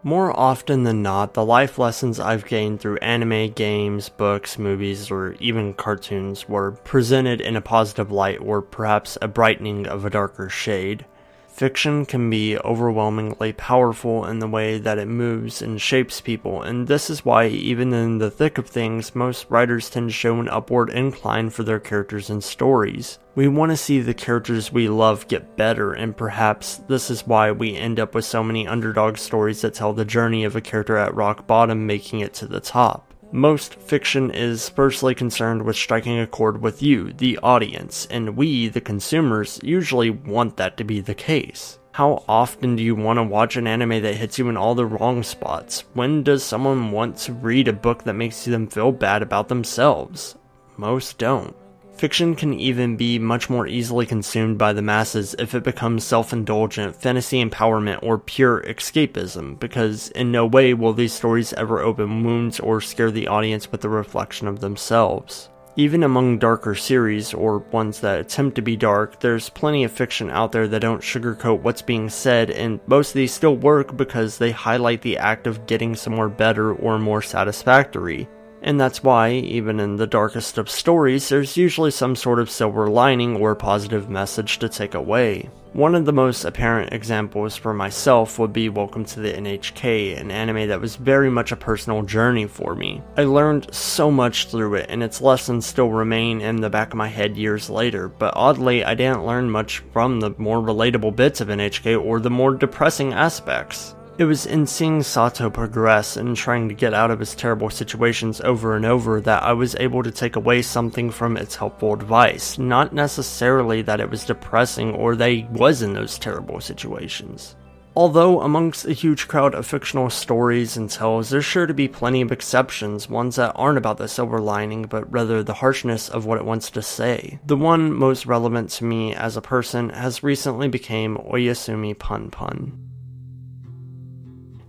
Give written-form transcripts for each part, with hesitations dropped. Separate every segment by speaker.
Speaker 1: More often than not, the life lessons I've gained through anime, games, books, movies, or even cartoons were presented in a positive light or perhaps a brightening of a darker shade. Fiction can be overwhelmingly powerful in the way that it moves and shapes people, and this is why even in the thick of things, most writers tend to show an upward incline for their characters and stories. We want to see the characters we love get better, and perhaps this is why we end up with so many underdog stories that tell the journey of a character at rock bottom making it to the top. Most fiction is firstly concerned with striking a chord with you, the audience, and we, the consumers, usually want that to be the case. How often do you want to watch an anime that hits you in all the wrong spots? When does someone want to read a book that makes them feel bad about themselves? Most don't. Fiction can even be much more easily consumed by the masses if it becomes self-indulgent, fantasy empowerment, or pure escapism, because in no way will these stories ever open wounds or scare the audience with a reflection of themselves. Even among darker series, or ones that attempt to be dark, there's plenty of fiction out there that don't sugarcoat what's being said, and most of these still work because they highlight the act of getting somewhere better or more satisfactory. And that's why, even in the darkest of stories, there's usually some sort of silver lining or positive message to take away. One of the most apparent examples for myself would be Welcome to the NHK, an anime that was very much a personal journey for me. I learned so much through it, and its lessons still remain in the back of my head years later, but oddly, I didn't learn much from the more relatable bits of NHK or the more depressing aspects. It was in seeing Sato progress and trying to get out of his terrible situations over and over that I was able to take away something from its helpful advice, not necessarily that it was depressing or that he was in those terrible situations. Although amongst a huge crowd of fictional stories and tales, there's sure to be plenty of exceptions, ones that aren't about the silver lining, but rather the harshness of what it wants to say. The one most relevant to me as a person has recently become Oyasumi Punpun.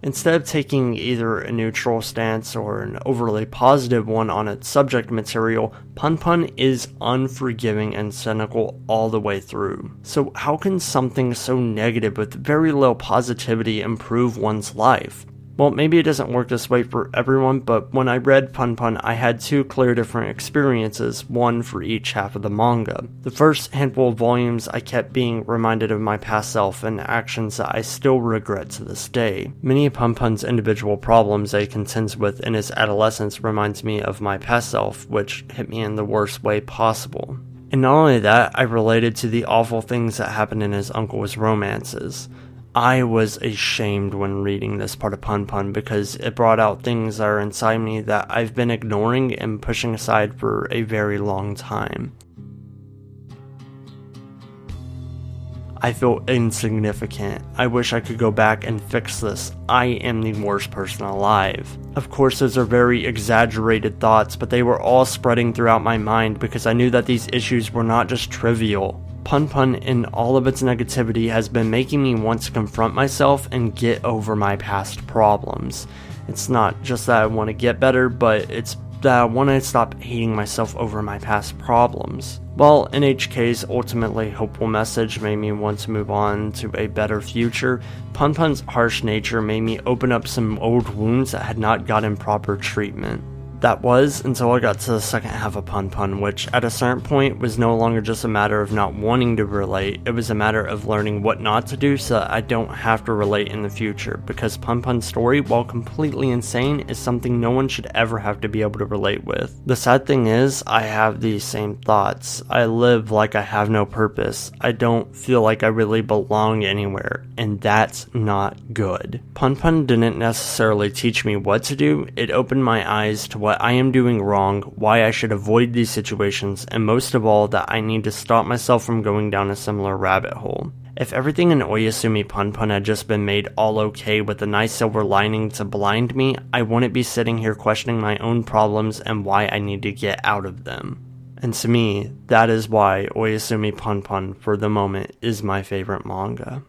Speaker 1: Instead of taking either a neutral stance or an overly positive one on its subject material, Punpun is unforgiving and cynical all the way through. So how can something so negative with very little positivity improve one's life? Well, maybe it doesn't work this way for everyone, but when I read Punpun, I had two clear different experiences, one for each half of the manga. The first handful of volumes, I kept being reminded of my past self and actions that I still regret to this day. Many of Punpun's individual problems that he contends with in his adolescence reminds me of my past self, which hit me in the worst way possible. And not only that, I related to the awful things that happened in his uncle's romances. I was ashamed when reading this part of Punpun because it brought out things that are inside me that I've been ignoring and pushing aside for a very long time. I feel insignificant. I wish I could go back and fix this. I am the worst person alive. Of course, those are very exaggerated thoughts, but they were all spreading throughout my mind because I knew that these issues were not just trivial. Punpun, in all of its negativity, has been making me want to confront myself and get over my past problems. It's not just that I want to get better, but it's that I want to stop hating myself over my past problems. While NHK's ultimately hopeful message made me want to move on to a better future, Punpun's harsh nature made me open up some old wounds that had not gotten proper treatment. That was until I got to the second half of Punpun, which at a certain point was no longer just a matter of not wanting to relate, it was a matter of learning what not to do so that I don't have to relate in the future, because Punpun's story, while completely insane, is something no one should ever have to be able to relate with. The sad thing is, I have these same thoughts. I live like I have no purpose. I don't feel like I really belong anywhere, and that's not good. Punpun didn't necessarily teach me what to do, it opened my eyes to what I am doing wrong, why I should avoid these situations, and most of all, that I need to stop myself from going down a similar rabbit hole. If everything in Oyasumi Punpun had just been made all okay with a nice silver lining to blind me, I wouldn't be sitting here questioning my own problems and why I need to get out of them. And to me, that is why Oyasumi Punpun, for the moment, is my favorite manga.